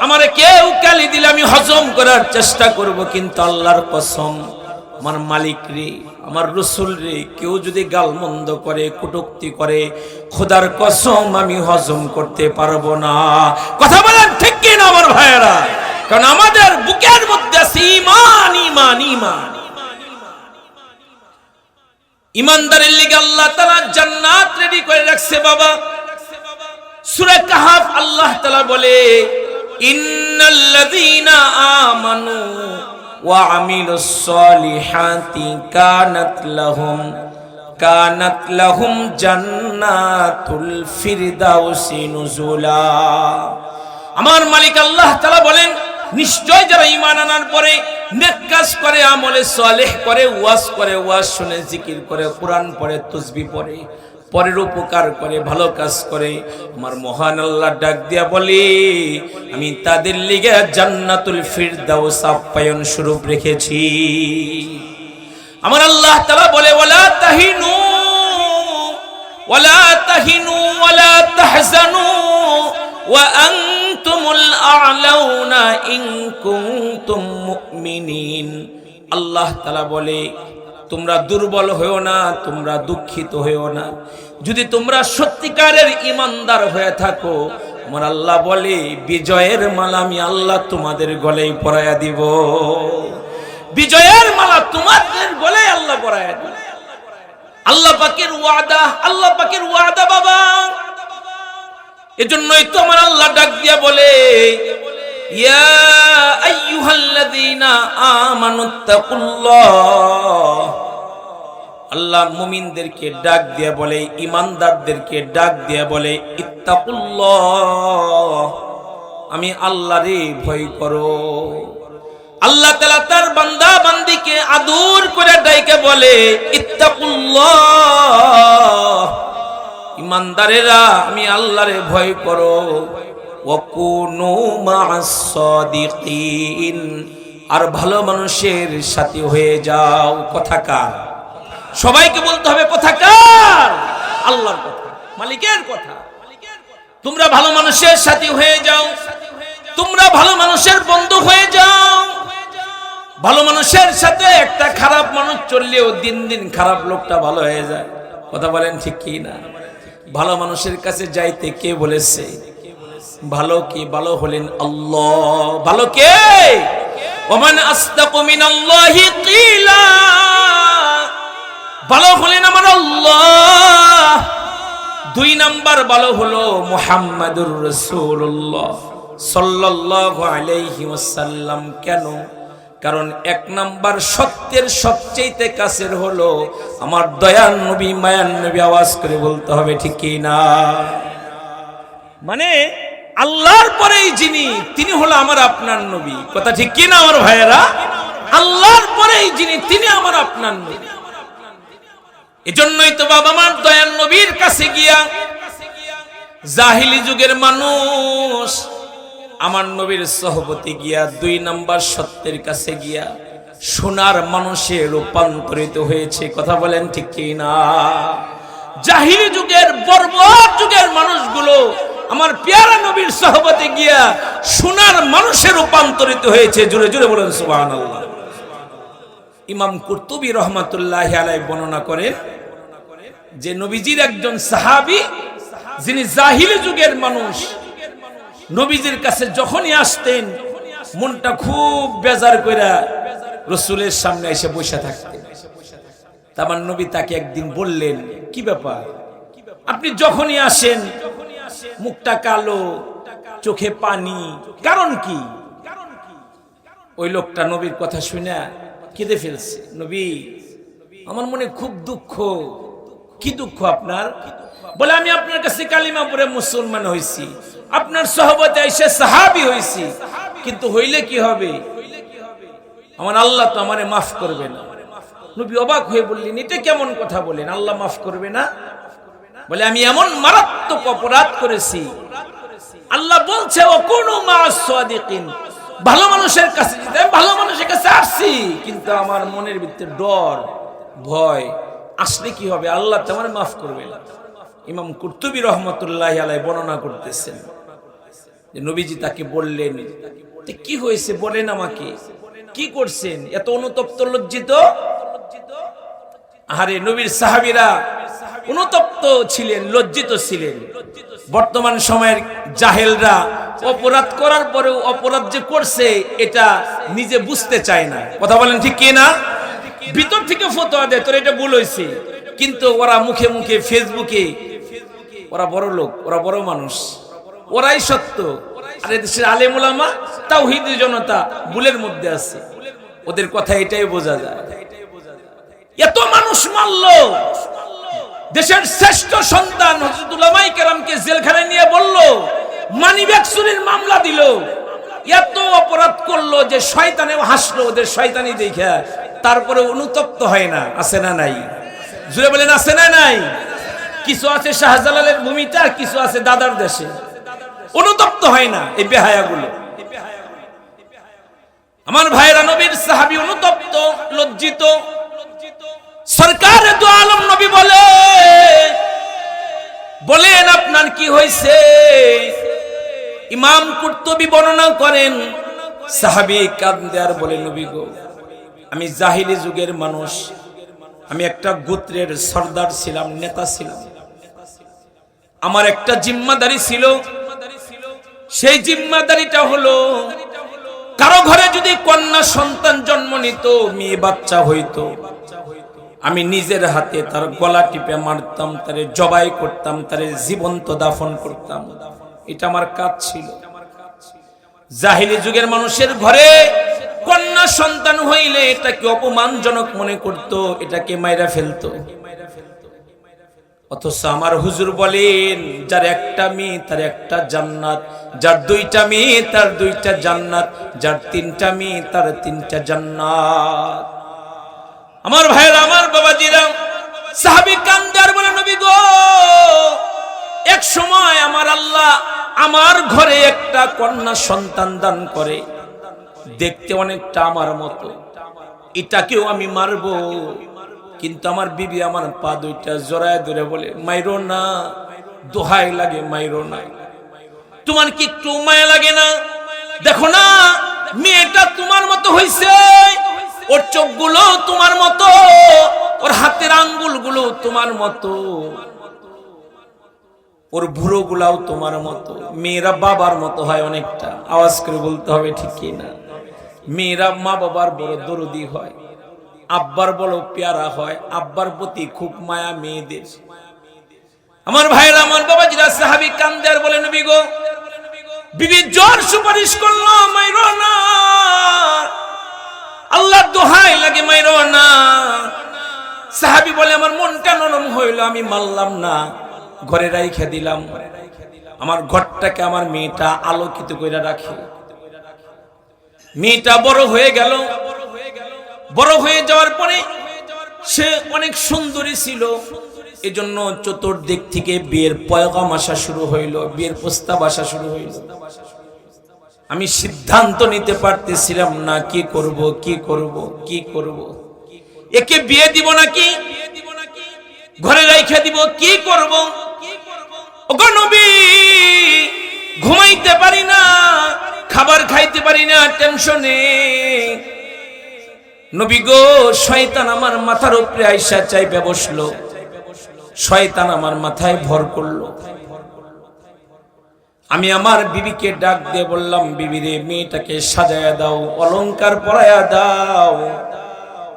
আমারে কেউ গালি দিলে আমি হজম করার চেষ্টা করব, কিন্তু আল্লাহর কসম, আমার মালিক রে, আমার রসুল রে, কেউ যদি গালমন্দ করে, কটূক্তি করে, খোদার কসম আমি হজম করতে পারবো না। কথা বলেন ঠিক কি না আমার ভাইয়েরা? কারণ আমাদের বুকের মধ্যে আছে ঈমান, ঈমান, ঈমান। ঈমানদারের লিগে আল্লাহ তাআলা জান্নাত রেডি করে রাখছে বাবা। সূরা কাহফ আল্লাহ তাআলা বলে, ইন্নাল্লাযীনা আমানু ওয়া আমিলুস সলিহাতি কানাত লাহুম জান্নাতুল ফিরদাউসি নুজুলা। আমার মালিক আল্লাহ তাআলা বলেন, নিশ্চয় যারা ঈমান আনার পরে নেক কাজ করে, আমলে সালেহ করে, ওয়াজ শুনে, জিকির করে, কোরআন পড়ে, তাসবিহ পড়ে, পরের উপকার করে, ভালো কাজ করে, আমার মহান আল্লাহ ডাক দিয়া বলে, আমি তাদের লিগে জান্নাতুল ফিরদাউস আপ্যায়ন স্বরূপ রেখেছি। আমার আল্লাহ তাআলা বলে, ওয়ালা তাহিনু ওয়ালা তাহজানু ওয়া আনতুমুল আ'লাউনা ইন কুনতুম মুমিনিন। আল্লাহ তাআলা বলে, তোমরা দুর্বল হয়েও না, তোমরা দুঃখিত হয়েও না, যদি তোমরা সত্যিকারের ঈমানদার হয়ে থাকো। আমার আল্লাহ বলে, বিজয়ের মালা আমি আল্লাহ তোমাদের গলায় পরাইয়া দিব। বিজয়ের মালা তোমাদের গলায় আল্লাহ পরাইয়া দিব। আল্লাহ পাকের ওয়াদা, আল্লাহ পাকের ওয়াদা বাবা। এজন্যই তো আমার আল্লাহ ডাক দিয়া বলে, ইয়া আইয়ুহাল্লাযীনা আমানুত্তাকুল্লাহ। আল্লাহ মুমিনদেরকে ডাক দিয়া বলে, ঈমানদারদেরকে ডাক দিয়া বলে, ইত্তাকুল্লাহ, আমি আল্লাহরে ভয় করো। আল্লাহ তাআলা তার বান্দা বান্দিকে আদর করে ডাইকে বলে, ইত্তাকুল্লাহ, ঈমানদারেরা আমি আল্লাহরে ভয় করো। ওয়াকুনু মা'আস সাদিকিন, আর ভালো মানুষের সাথী হয়ে যাও। কথা কার? সবাইকে বলতে হবে কথা কার? আল্লাহর কথা, মালিকের কথা। তোমরা ভালো মানুষের সাথী হয়ে যাও, তোমরা ভালো মানুষের বন্ধু হয়ে যাও। ভালো মানুষের সাথে একটা খারাপ মানুষ চললেও দিন দিন খারাপ লোকটা ভালো হয়ে যায়। কথা বলেন ঠিক কি না? ভালো মানুষের কাছে যাইতে কে বলেছে? ভালো কি? ভালো হলেন আল্লাহ। ভালো কে? ওমান আসদাকু মিনাল্লাহি কিলা, ভালো হলেন আমার আল্লাহ। দুই নাম্বার ভালো হলো মুহাম্মাদুর রাসূলুল্লাহ সাল্লাল্লাহু আলাইহি ওয়াসাল্লাম। কেন? কারণ এক নাম্বার সত্যের সবচেয়ে কাছের হলো আমার দয়ার নবী, মায়ার নবী। আওয়াজ করে বলতে হবে ঠিক কি না? মানে আল্লাহর পরেই যিনি, তিনি হলো আমার আপনার নবী। কথা ঠিক কি না আমার ভাইয়েরা? আল্লাহর পরেই যিনি, তিনি আমার আপনার নবী। এজন্যই তো বাবা আমার দয়ার নবীর কাছে গিয়া জাহিলি যুগের মানুষ আমার নবীর সহবতে গিয়া দুই নাম্বার সত্যের কাছে গিয়া সোনার মানুষে রূপান্তরিত হয়েছে। কথা বলেন ঠিক কি না? জাহিলি যুগের, বর্বর যুগের মানুষগুলো আমার পেয়ারা নবীর সহবতে গিয়া সোনার মানুষে রূপান্তরিত হয়েছে। জোরে জোরে বলেন সুবহানাল্লাহ। ইমাম কুরতুবী রহমাতুল্লাহি আলাইহি বর্ণনা করেন যে নবীজির একজন সাহাবী, যিনি জাহিলি যুগের মানুষ, নবীজির কাছে যখনই আসতেন মনটা খুব বেজার কইরা রাসূলের সামনে এসে বসে থাকতেন। তারপর নবী তাকে একদিন বললেন, কি ব্যাপার, আপনি যখনই আসেন মুখটা কালো, চোখে পানি, কারণ কি? ওই লোকটা নবীর কথা শুনে কেঁদে ফেলছে। নবী, আমার মনে খুব দুঃখ। কি দুঃখ আপনার? বলে, আমি আপনার কাছে কালিমা পড়ে মুসলমান হইছি, আপনার সহবতে এসে সাহাবী হইছি, কিন্তু হইলে কি হবে? আমার আল্লাহ তো আমারে মাফ করবে না। নবী অবাক হয়ে বললেন, এটা কেমন কথা বলেন, আল্লাহ মাফ করবে না? বলে, আমি এমন মারাত্মক অপরাধ করেছি, আল্লাহ বলছে ওয়াকুনু মা'আস সাদিকিন, ভালো মানুষের কাছে যেতে। ভালো মানুষের কাছে আসছি, কিন্তু আমার মনের ভিতরে ডর, ভয়, আসলে কি হবে, আল্লাহ তো আমারে মাফ করবে না। ইমাম কুরতুবী রহমাতুল্লাহি আলাইহি বর্ণনা করতেছেন যে নবীজি তাকে বললেন, কি হয়েছে বলেন আমাকে, কি করছেন, এত অনুতপ্ত লজ্জিত? আরে নবীর সাহাবীরা অনুতপ্ত ছিলেন, লজ্জিত ছিলেন। বর্তমান সময়ের জাহেলরা অপরাধ করার পরেও অপরাধ যে করছে এটা নিজে বুঝতে চায় না। কথা বলেন ঠিক কি না? ভিতর থেকে ফতোয়া দেয় তোর এটা ভুল হয়েছে, কিন্তু ওরা মুখে মুখে ফেসবুকে ওরা বড় লোক, ওরা বড় মানুষ, ওরাই সত্য। আর দেশের আলেম ওলামা তাওহীদি জনতা ভুলের মধ্যে আছে। ওদের কথা এটাই বোঝা যায়। এত মানুষ মারলো, দেশের শ্রেষ্ঠ সন্তান হযরত উলামায়ে কেরামকে জেলখানায় নিয়ে বলল, মানিব্যাগ চুরির মামলা দিল, এত অপরাধ করলো যে শয়তানে হাসলো ওদের শয়তানি দেখে, তারপরে অনুতপ্ত হয় না। আছে না নাই? জুড়ে বলেন আছে না নাই? কিছু আছে শাহজালালের ভূমিতে, আর কিছু আছে দাদার দেশে, অনুতপ্ত হয় না এই বেহায়াগুলো। আমার ভাইরা, নবীর সাহাবী অনুতপ্ত, লজ্জিত। সরকারে দু আলম নবী বলেন আপনার কি হয়েছে? ইমাম কুরতুবী বর্ণনা করেন, সাহাবী কাঁদে আর বলে, নবী গো, আমি জাহিলি যুগের মানুষ, আমি একটা গোত্রের সর্দার ছিলাম, নেতা ছিলাম, আমার একটা জিম্মাদারি ছিল। সেই জিম্মাদারিটা হলো, কারো ঘরে যদি কন্যা সন্তান জন্ম নিত, মেয়ে বাচ্চা হইতো, আমি নিজের হাতে তার গলা টিপে মারতাম, তারে জবাই করতাম, তারে জীবন্ত দাফন করতাম। এটা আমার কাজ ছিল। জাহিলি যুগের মানুষের ঘরে কন্যা সন্তান হইলে এটাকে অপমানজনক মনে করত, এটাকে মাইরা ফেলতো। অথচ আমার হুজুর বলেন, যার একটা মেয়ে তার একটা জান্নাত, যার দুইটা মেয়ে তার দুইটা জান্নাত, যার তিনটা মেয়ে তার তিনটা জান্নাত। আমার ভাইরা, আমার বাবাজিরা, সাহাবী কান্দার বলে, নবী গো, এক সময় আমার আল্লাহ আমার ঘরে একটা কন্যা সন্তান দান করে, দেখতে অনেকটা আমার মতো, এটাকেও আমি মারবো। কিন্তু আমার বিবি আমার পা দুইটা জড়ায় ধরে বলে, মাইরো না, দোহাই লাগে, মাইরো না। তোমার কি একটু মায়া লাগে না? দেখো না, মেয়েটা তোমার মতো হইছে, ওর চোখগুলো তোমার মতো, ওর হাতের আঙ্গুলগুলো তোমার মতো, ওর ভুরু গুলাও তোমার মতো। মেয়েরা বাবার মতো হয় অনেকটা, আওয়াজ করে বলতে হবে ঠিক কি না? মেয়েরা মা বাবার বড় দরদি হয়, আব্বার বড় পেয়ারা হয়, আব্বার প্রতি খুব মায়া মেয়েদের। আমার ভাইরা, আমার বাবাজিরা, সাহাবী কান্দে আর বলে, নবী গো, বিবি জোর সুপারিশ করলো, মাইরো না, আল্লাহ দোহাই লাগে, মাইরো না। সাহাবী বলে, আমার মনটা নরম হইল, আমি মারলাম না, ঘরে রাইখা দিলাম। আমার ঘরটাকে আমার মেয়েটা আলোকিত করে রাখে। মেয়েটা বড় হয়ে গেল। বড় হয়ে যাওয়ার পরে সে অনেক সুন্দরী ছিল, এজন্য চতুর্দিক থেকে বিয়ের পয়গাম আসা শুরু হইল, বিয়ের প্রস্তাব আসা শুরু হইল। আমি সিদ্ধান্ত নিতে পারতেছিলাম না, কি করব, কি করব, কি করব। একে বিয়ে দিব নাকি ঘরে রাইখা দিব, কি করব? ওগো নবী, ঘুমাইতে পারি না, খাবার খাইতে পারি না টেনশনে। নবী গো, শয়তান আমার মাথার উপরে আইসা চাইপে বসলো, শয়তান আমার মাথায় ভর করলো। আমি আমার বিবিকে ডাক দিয়ে বললাম, বিবি রে, মেয়েটাকে সাজায়া দাও, অলংকার পরায়া দাও,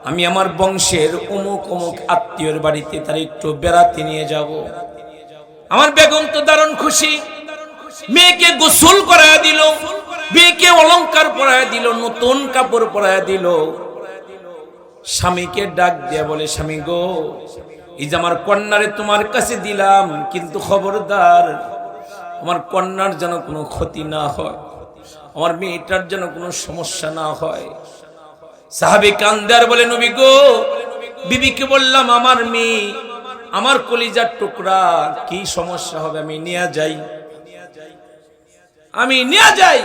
আমি আমার বংশের অমুক অমুক আত্মীয়র বাড়িতে তার একটু বেড়াতে নিয়ে যাব। আমার বেগম তো দারুণ খুশি, মেয়েকে গোসল করায়া দিল, মেয়েকে অলংকার পরায়া দিল, নতুন কাপড় পরায়া দিল। স্বামীকে ডাক দিয়া বলে, স্বামী গো, এই যে আমার কন্যারে তোমার কাছে দিলাম, কিন্তু খবরদার আমার কন্যার যেন কোনো ক্ষতি না হয়, আমার মেয়েটার যেন কোনো সমস্যা না হয়। সাহাবী কান্দার বলে, নবী গো, বিবিকে বললাম, আমার মেয়ে আমার কলিজার টুকরা, কি সমস্যা হবে, আমি নিয়ে যাই, আমি নিয়ে যাই।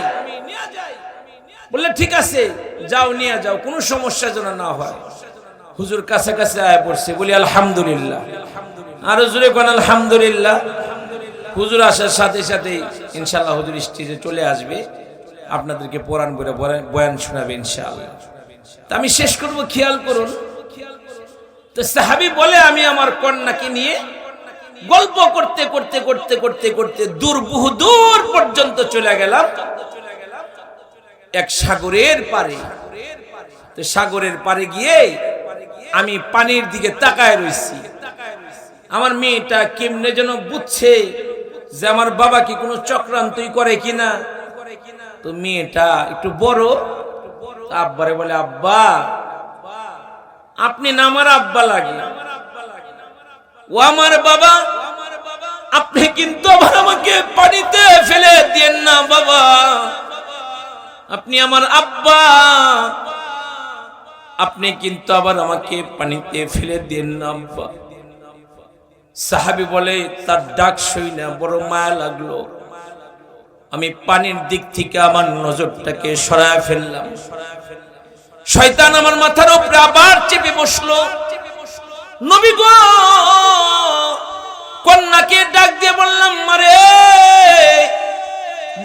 বললে ঠিক আছে, যাও, নিয়ে যাও, কোনো সমস্যা যেন না হয়। হুজুর কাছে কাছে আয় পড়ছে, বলি আলহামদুলিল্লাহ, আরো জোরে কোন আলহামদুলিল্লাহ। হুজুর আসার সাথে সাথে ইনশাআল্লাহ হুজুর স্টেজে চলে আসবে, আপনাদেরকে কোরআন বলে বয়ান শোনাবে ইনশাআল্লাহ। তা আমি শেষ করব, খেয়াল করুন। তো সাহাবী বলে, আমি আমার কন্যাকে নিয়ে গল্প করতে করতে করতে করতে করতে বহু দূর পর্যন্ত চলে গেলাম এক সাগরের পারে। তো সাগরের পারে গিয়ে আমি পানির দিকে তাকায় রইছি। আমার মেয়েটা কেমনে যেন বুঝছে যে আমার বাবা কি কোনো চক্রান্তই করে কিনা। তো মেয়েটা একটু বড়, আব্বারে বলে, আব্বা আপনি না আমার আব্বা লাগে, ও আমার বাবা, আপনি কিন্তু আবার আমাকে পানিতে ফেলে দিয়েন না বাবা, আপনি আমার আব্বা, আপনি কিন্তু আবার আমাকে পানিতে ফেলে দিয়েন না আব্বা। সাহাবী বলে, তার ডাক শুই না বড় মায়া লাগলো। আমি পানির দিক থেকে আমার নজরটাকে সরায় ফেললাম। শয়তান আমার মাথার উপরে আবার চেপে বসলো। নবী গো, কন্যাকে ডাক দিয়ে বললাম, মারে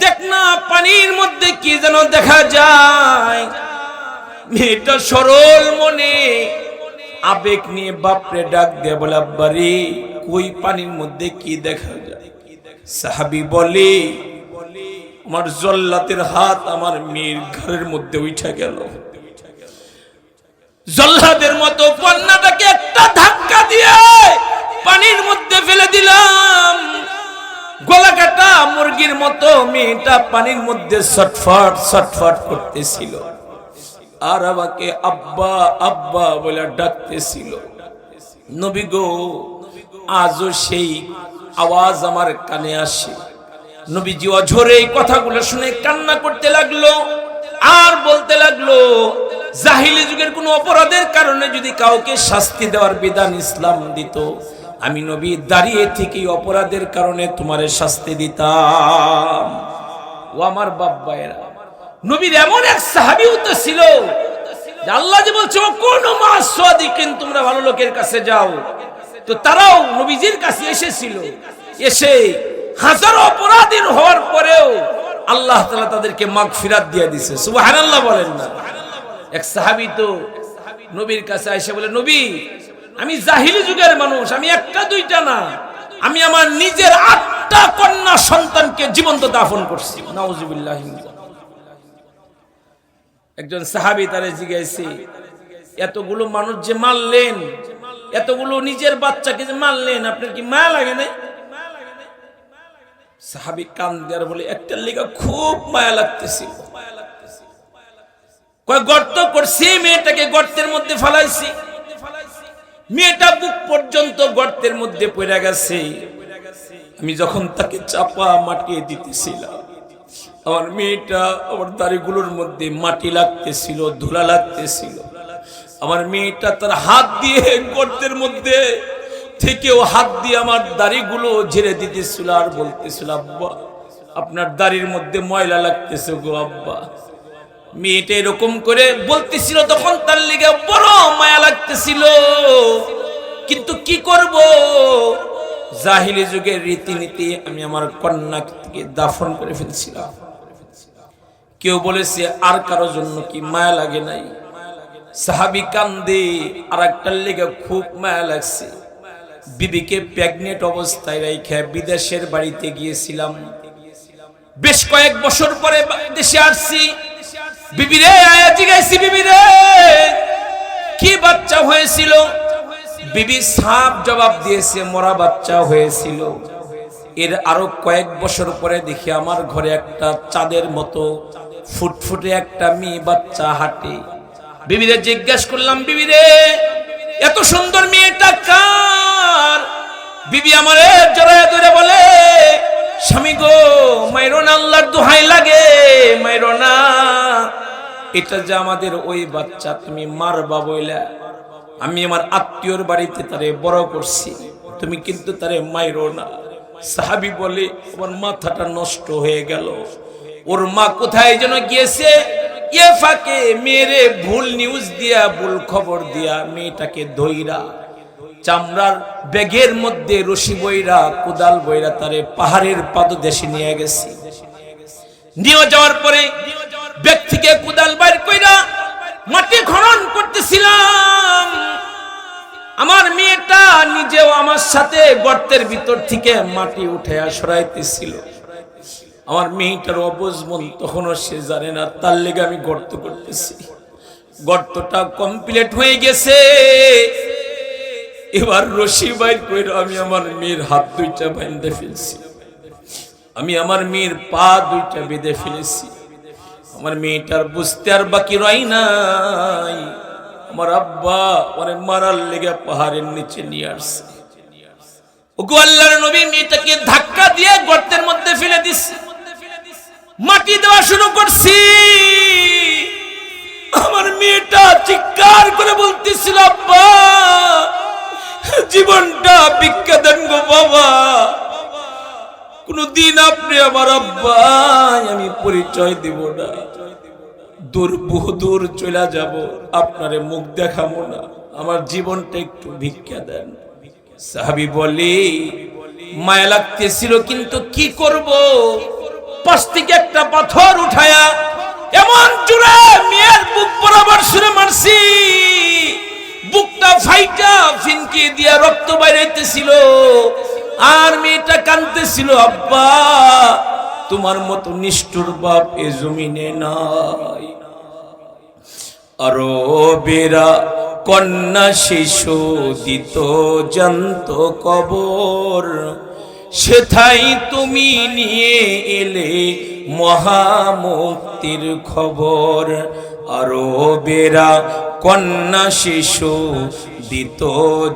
দেখ না পানির মধ্যে কি যেন দেখা যায়। মেয়েটা সরল মনে আবেগ নিয়ে বাপরে ডাক দিয়ে বলে, আব্বারে কই পানির মধ্যে কি দেখা যায়? সাহাবী বলে, আমার জল্লাতের হাত আমার মেয়ের ঘরের মধ্যে উঠে গেল। জল্লাদের মতো কন্যাটাকে একটা ধাক্কা দিয়ে পানির মধ্যে ফেলে দিলাম। গলা কাটা মুরগির মতো মেয়েটা পানির মধ্যে ছটফট ছটফট করতেছিল আর আমাকে আব্বা আব্বা বলে ডাকতেছিল। নবী গো, আজও সেই আওয়াজ আমার কানে আসে। নবীজি অঝরে এই কথাগুলো শুনে কান্না করতে লাগলো আর বলতে লাগলো, জাহিলি যুগের কোন অপরাধের কারণে যদি কাউকে শাস্তি দেওয়ার বিধান ইসলাম দিত, আমি নবী দাঁড়িয়ে থেকে অপরাধের কারণে তোমারে শাস্তি দিতাম। ও আমার বাব্বায়েরা, নবীর এমন এক সাহাবীও তো ছিল যে আল্লাহ যে বলছে, কোন মাসাদিকিন, তোমরা ভালো লোকের কাছে যাও। তো তারাও নবীজির কাছে এসেছিল, এসে হাজারো অপরাধী হওয়ার পরেও আল্লাহ তাআলা তাদেরকে মাগফিরাত দিয়ে দিয়েছে। সুবহানাল্লাহ বলেন না। এক সাহাবী তো নবীর কাছে এসে বলে, নবী আমি জাহিলি যুগের মানুষ, আমি একটা দুইটা না, আমি আমার নিজের 8টা কন্যা সন্তানকে জীবন্ত দাফন করছি। নাউজুবিল্লাহ। একজন সাহাবী তারে জিজ্ঞাসা, এতগুলো মানুষ যে মারলেন, এতগুলো নিজের বাচ্চাকে যে মারলেন, আপনার কি মায়া লাগে না? সাহাবী কান্দে আর বলে, একটা লেগা খুব মায়া লাগতেছিল। কয় গর্ত করছি, মেয়েটাকে গর্তের মধ্যে ফেলাইছি, মেয়েটা বুক পর্যন্ত গর্তের মধ্যে পড়ে গেছে। আমি যখন তাকে চাপা মাটিয়ে দিতেছিলাম, আমার মেয়েটা আমার দাড়িগুলোর মধ্যে মাটি লাগতেছিল, ধুলা লাগতেছিল। আমার মেয়েটা তার হাত দিয়ে গর্তের মধ্যে থেকেও হাত দিয়ে আমার দাড়িগুলো ঝেড়ে দিতেছিল আর বলতেছিল, আব্বা আপনার দাড়ির মধ্যে ময়লা লাগতেছে গো আব্বা। মেয়েটা এরকম করে বলতেছিল, তখন তার লেগে বড় মায়া লাগতেছিল। কিন্তু কি করব, জাহিলি যুগের রীতিনীতি আমি আমার কন্যাকে দাফন করে ফেলছিলাম। কেউ বলেছে আর কারো জন্য কি মায়া লাগে নাই? সাহাবী কান্দে, আর একটার লেগে খুব মায়া লাগছে। বিবিকে প্রেগনেন্ট অবস্থায় রেখে বিদেশের বাড়িতে গিয়েছিলাম। বেশ কয়েক বছর পরে দেশে আসছি। বিবিরে আয়া জিজ্ঞাসি, বিবিরে কি বাচ্চা হয়েছিল? বিবি সাপ জবাব দিয়েছে, মরা বাচ্চা হয়েছিল। এর আরো কয়েক বছর পরে দেখি আমার ঘরে একটা চাঁদের মতো ফুটফুটে একটা মেয়ে বাচ্চা হাঁটে। বিবিরে জিজ্ঞাসা করলাম, বিবিরে এত সুন্দর মেয়েটা কার? বিবি আমারে জড়ায় ধরে বলে, স্বামী গো মাইরো না, আল্লাহর দোহাই লাগে মাইরো না, এটা যে আমাদের ওই বাচ্চা, তুমি মারবা বইলা আমি আমার আত্মীয়র বাড়িতে তারে বড় করছি, তুমি কিন্তু তারে মাইরো না। সাহাবী বলে, আমার মাথাটা নষ্ট হয়ে গেল। ওর মা কোথায় যেন গিয়েছে, এ ফাঁকে মেয়েরে ভুল নিউজ দিয়া, ভুল খবর দিয়া মেয়েটাকে ধইরা চামড়ার ব্যাগের মধ্যে রশি বইরা কোদাল বইরা তারে পাহাড়ের পাদদেশে নিয়ে গেছি। নিয়ে যাওয়ার পরে ব্যাগ থেকে কোদাল বাইর কইরা মাটি খনন করতেছিলাম। আমার মেয়েটা নিজেও আমার সাথে গর্তের ভিতর থেকে মাটি উঠে সরাইতেছিল। আমার মেয়েটার অবুঝ মন তখনও সে জানে না, তার লেগে আমি গর্ত করতেছি। গর্তটা কমপ্লিট হয়ে গেছে। এবার রশি বাইর করে আমি আমার মেয়ের হাত দুইটা বেঁধে ফেলছি, আমি আমার মেয়ের পা দুইটা বেঁধে ফেলেছি। আমার মেয়েটার বুঝতে আর বাকি রয় নাই, আমার আব্বা ওরে মারার লেগে পাহাড়ের নিচে নিয়ে আসছে। ওগো আল্লাহর নবী, মেয়েটাকে ধাক্কা দিয়ে গর্তের মধ্যে ফেলে দিচ্ছে, মাটি দেওয়া শুরু করছি। আমার মেয়েটা চিৎকার করে বলতেছিল, আব্বা জীবনটা ভিক্ষা দেন গো বাবা, কোনদিন আপনি আমার আব্বা আমি পরিচয় দিব না, বহু দূর চলে যাব, আপনারে মুখ দেখাবো না, আমার জীবনটা একটু ভিক্ষা দেন। সাহাবী বলে মায়া লাগতেছিল, কিন্তু কি করব, পাশ থেকে একটা পাথর উঠায়া এমন জোরে মেয়ের বুক বরাবর ছুঁড়ে মারছি, বুকটা ফাইটা ফিনকি দিয়া রক্ত বাইরেতেছিল। আর মেয়েটা কাঁদতেছিল, আব্বা তোমার মতো নিষ্ঠুর বাপ এ জমিনে নাই। আরবেরা কন্যা শিশু দিত জানত কবর, সেথাই তুমি নিয়ে এলে মহামুক্তির খবর। আরবেরা কন্যা শিশু দিত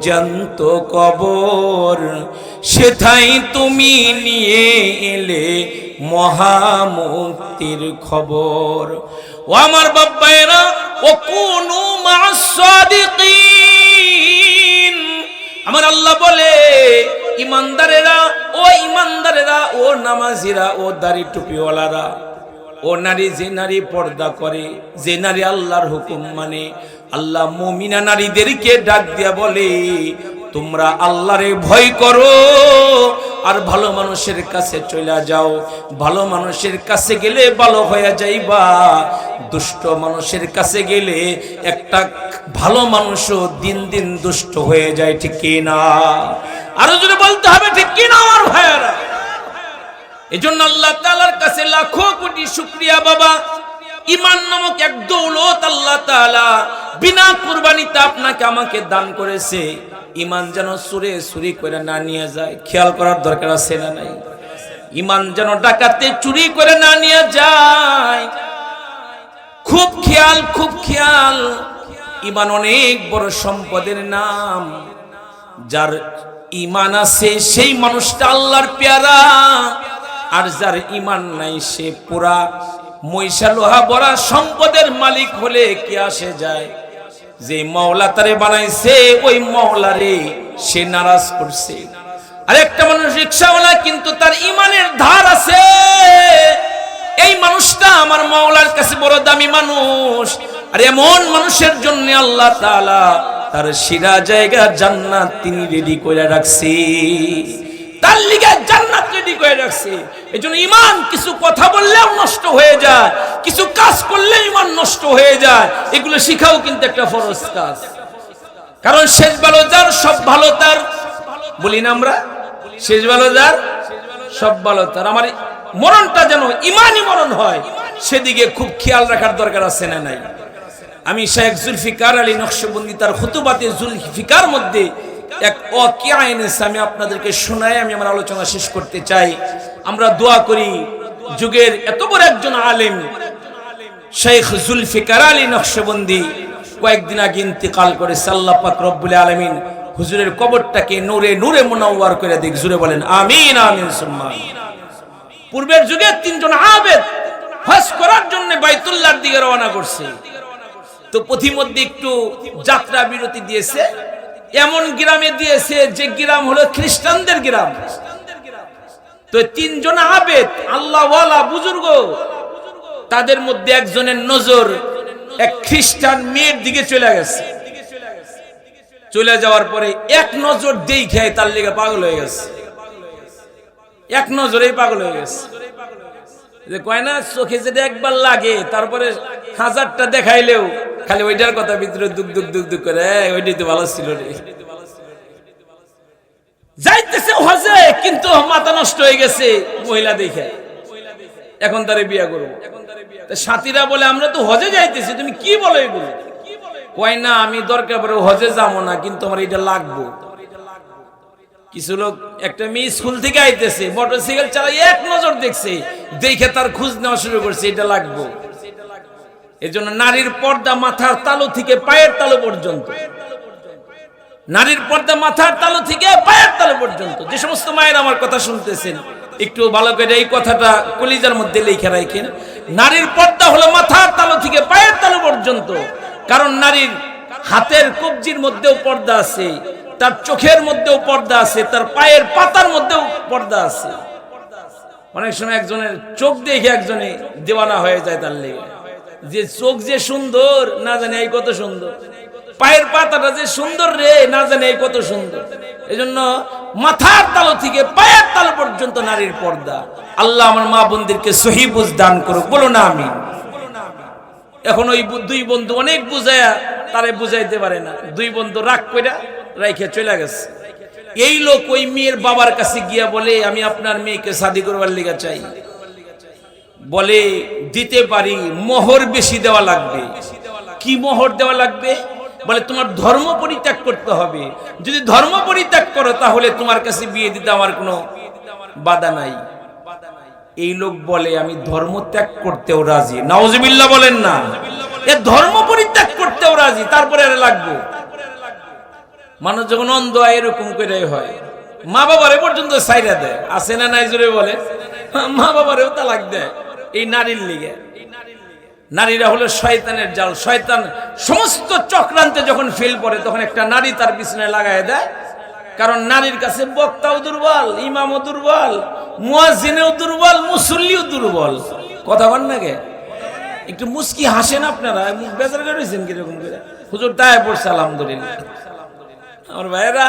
জান্ত কবর, সেথাই তুমি নিয়ে এলে মহামুক্তির খবর। ও আমার বাব্বায়েরা, ও কুনু মা'আস সাদিকিন, আমার আল্লাহ বলে ইমানদারেরা, ও ইমানদারেরা, ও নামাজিরা, ও দাড়ি টুপিওয়ালারা, ও নারী, যে নারী পর্দা করে, যে নারী আল্লাহর হুকুম মানে, আল্লাহ মুমিনা নারীদেরকে ডাক দিয়া বলে তোমরা আল্লাহরে ভয় করো আর ভালো মানুষের কাছে চলে যাও। ভালো মানুষের কাছে গেলে ভালো হয়ে যাইবা, দুষ্ট মানুষের কাছে গেলে একটা ভালো মানুষও দিন দিন দুষ্ট হয়ে যায়, ঠিক কি না? আরো জোরে বলতে হবে, ঠিক কি না আমার ভাইয়েরা? এজন্য আল্লাহ তাআলার কাছে লাখো কোটি শুকরিয়া বাবা, ঈমান নামক এক দৌলত আল্লাহ তাআলা বিনা কুরবানিতে আপনাকে আমাকে দান করেছে। ঈমান যেন চুরি করে না নিয়ে যায়, খেয়াল করার দরকার আছে না নাই? ঈমান যেন ডাকাতে চুরি করে না নিয়ে যায়, খুব খেয়াল, খুব খেয়াল। ঈমান অনেক বড় সম্পদের নাম। যার ঈমান আছে সেই মানুষটা আল্লাহর পেয়ারা, আর যার ঈমান নাই সে পুরা ময়সা লোহা বড়া সম্পদের মালিক হলে কি আসে যায়? যে মাওলা তারে বানাইছে ওই মাওলারে সে নারাজ করছে। আর একটা মানুষ রিকশাওয়ালা, কিন্তু তার ঈমানের ধার আছে, এই মানুষটা আমার মাওলার কাছে বড় দামি মানুষ। আর এমন মানুষের জন্য আল্লাহ তাআলা তার শিরা জায়গা জান্নাত তিনি রেডি করে রাখছে, তার লিগে জান্নাত রেডি করে রাখছে। এজন্য ঈমান কিছু কথা বললেও নষ্ট হয়ে যায়, কিছু কাজ করলে ঈমান নষ্ট হয়ে যায়, এগুলো শিখাও কিন্তু একটা ফরজ কাজ। কারণ শেষ ভালো যার সব ভালো তার, বলি না আমরা, শেষ ভালো যার সব ভালো তার। আমার মরণটা যেন ঈমানি মরণ হয় সেদিকে খুব খেয়াল রাখার দরকার আছে না নাই? আমি শেখ জুলফিকার আলী নকশবন্দি তার খুতুবাতে জুলফিকার মধ্যে এক ওয়াকিয়া এনেছে, আমি আপনাদেরকে শোনায় আমি আমার আলোচনা শেষ করতে চাই। আমরা দোয়া করি যুগের এত বড় একজন আলেম শেখ জুলফিকার আলী নকশবন্দি কয়েকদিন আগে ইন্তেকাল করেছে। আল্লাহ পাক রব্বুল আলামিন হুজুরের কবরটাকে নূরে নূরে মুনাওয়ার করে দিক, জুড়ে বলেন আমিন আমিন সুম্মা। পূর্বের যুগে তিনজন আবেদ হজ করার জন্য বাইতুল্লাহর দিকে রওনা করছে, তো পথিমধ্যে একটু যাত্রা বিরতি দিয়েছে। এমন গ্রামে দিয়েছে যে গ্রাম হলো খ্রিস্টানদের গ্রাম। তো তিনজন আবেদ আল্লাহওয়ালা বুজুর্গ, তাদের মধ্যে একজনের নজর এক খ্রিস্টান মেয়ের দিকে চলে গেছে। চলে যাওয়ার পরে এক নজর দেখে তার লেগে পাগল হয়ে গেছে, এক নজরেই পাগল হয়ে গেছে। যে কয় না চোখে যেটা একবার লাগে তারপরে হাজারটা দেখাইলেও খালি ওইটার কথা ভিতরে দুক দুক দুক দুক করে, ওইটাই তো ভালো ছিল রে। যাইতেছে হজে কিন্তু মাথা নষ্ট হয়ে গেছে মহিলা দেখে, এখন তারে বিয়া করবো। সাথীরা বলে আমরা তো হজে যাইতেছি, তুমি কি বলো এগুলো? কয় না আমি দরকার পড়ে হজে যাবো না, কিন্তু আমার এটা লাগবো। কিছু লোক একটা মেয়ে স্কুল থেকে আইতেছে, মোটরসাইকেল চালাই এক নজর দেখছে, দেখে তার খোঁজ নেওয়া শুরু করছে এটা লাগবো। এজন্য নারীর পর্দা মাথার তালু থেকে পায়ের তালু পর্যন্ত, নারীর পর্দা মাথার তালু থেকে পায়ের তালু পর্যন্ত। যে সমস্ত মায়ের আমার কথা শুনতেছেন একটু ভালো করে এই কথাটা কলিজার মধ্যে লিখে রাখেন। নারীর পর্দা হলো মাথার তালু থেকে পায়ের তালু পর্যন্ত। কারণ নারীর হাতের কবজির মধ্যেও পর্দা আছে, তার চোখের মধ্যেও পর্দা আছে, তার পায়ের পাতার মধ্যেও পর্দা আছে। অনেক সময় একজনের চোখ দেখে একজনে দেওয়ানা হয়ে যায় তার লেগে, যে চোখ যে সুন্দর না জানে এই কত সুন্দর, পায়ের পাতাটা যে সুন্দর রে না জানে এই কত সুন্দর। এজন্য মাথার তালু থেকে পায়ের তালু পর্যন্ত নারীর পর্দা। আল্লাহ আমার মা বোনদেরকে সহি বুঝ দান করুক, বলো না আমিন। এখন ওই দুই বন্ধু অনেক বুঝায়া তারে বুঝাইতে পারে না, দুই বন্ধু রাগ কইরা রাইখে চলে গেছে। এই লোক ওই মেয়ের বাবার কাছে গিয়া বলে আমি আপনার মেয়েকে শাদী করবার লিগা চাই। বলে দিতে পারি, মোহর বেশি দেওয়া লাগবে। কি মোহর দেওয়া লাগবে? বলে তোমার ধর্ম পরিত্যাগ করতে হবে, যদি ধর্ম পরিত্যাগ করো তাহলে তোমার কাছে বিয়ে দিতে আমার কোনো বাধা নাই। এই লোক বলে আমি ধর্ম ত্যাগ করতেও রাজি। নাউজুবিল্লাহ বলেন না, এ ধর্ম পরিত্যাগ করতেও রাজি, তারপরে আর লাগবে। মানুষ যখন অন্ধ হয় এরকম করে হয়, মা বাবারে পর্যন্ত সাইরা দেয়, আছে না নাই জোরে বলে, মা বাবারেও তালাক দেয় এই নারীর লিগে। নারীরা হলো শয়তানের জাল। শয়তান সমস্ত চক্রান্তে যখন ফেল পড়ে তখন একটা নারী তার পিছনে লাগায় দেয়। কারণ নারীর কাছে বক্তাও দুর্বল, ইমামও দুর্বল, মুয়াজ্জিনও দুর্বল, মুসল্লিও দুর্বল। কথা বল না কে? একটু মুস্কি হাসেন আপনারা, মুখ বেজার করেছেন কিরকম করে? হুজুর তাই পড়ছে আলহামদুলিল্লাহ। আমার ভাইয়েরা,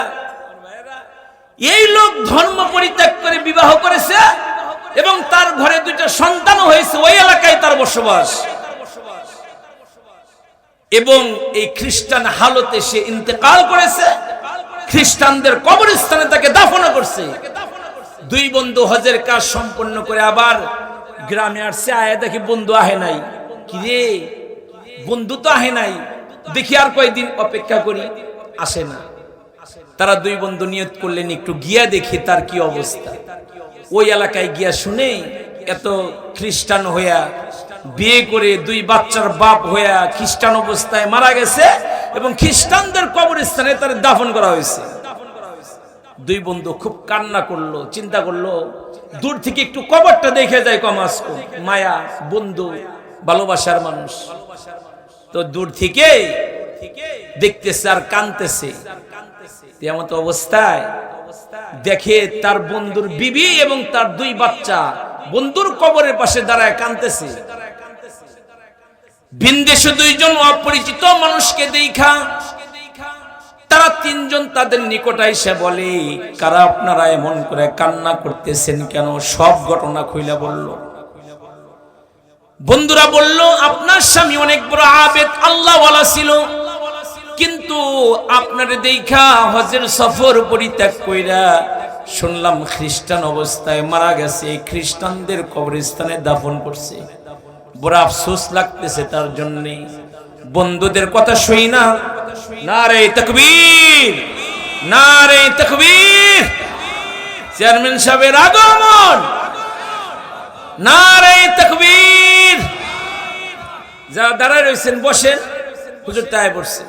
এই লোক ধর্ম পরিত্যাগ করে বিবাহ করেছে এবং তার ঘরে দুইটা সন্তানও হয়েছে, ওই এলাকায় তার বসবাস। এবং এই খ্রিস্টান হালতে সে ইন্তেকাল করেছে, খ্রিস্টানদের কবরস্থানে তাকে দাফন করছে। দুই বন্ধু হজের কাজ সম্পন্ন করে আবার গ্রামে আসছে, আয় দেখি বন্ধু আহে নাই। কি রে, বন্ধু তো আহে নাই, দেখি আর কয়েকদিন অপেক্ষা করি, আসে না। তারা দুই বন্ধু নিয়ত করলেন একটু গিয়া দেখি তার কি অবস্থা। ওই এলাকায় গিয়া শুনে এত খ্রিস্টান হইয়া বিয়ে করে দুই বাচ্চার বাপ হইয়া খ্রিস্টান অবস্থায় মারা গেছে এবং খ্রিস্টানদের কবরস্থানে তার দাফন করা হয়েছে। দুই বন্ধু খুব কান্না করলো, চিন্তা করলো দূর থেকে একটু কবরটা দেখে যায়, কমাস মায়া, বন্ধু, ভালোবাসার মানুষ। তো দূর থেকে দেখতেছে আর কাঁদতেছে। এমন অবস্থায় দেখে তার বন্ধুর বিবি এবং তার দুই বাচ্চা বন্ধুর কবরের পাশে দাঁড়ায় কাঁদতেছে। ভিনদেশে দুইজন অপরিচিত মানুষকে দেখা তারা তিনজন তাদের নিকট এসে বলে, কারা আপনারা এমন করে কান্না করতেছেন কেন? সব ঘটনা খুইলা বলল। বন্ধুরা বলল, আপনার স্বামী অনেক বড় আবেদ, আল্লাহওয়ালা ছিল, কিন্তু আপনার দেখা হজের সফর পরিত্যাগ কইরা শুনলাম খ্রিস্টান অবস্থায় মারা গেছে, খ্রিস্টানদের কবরস্থানে দাফন করছে। বড় আফসোস লাগতেছে তার জন্য। বন্ধুদের কথা শুই না, নারে তাকবীর, নারে তাকবীর, চেয়ারম্যান সাহেবের আগমন, নারে তাকবীর। যারা দাঁড়ায় রয়েছেন বসেন, হুজুর তাই বসছে।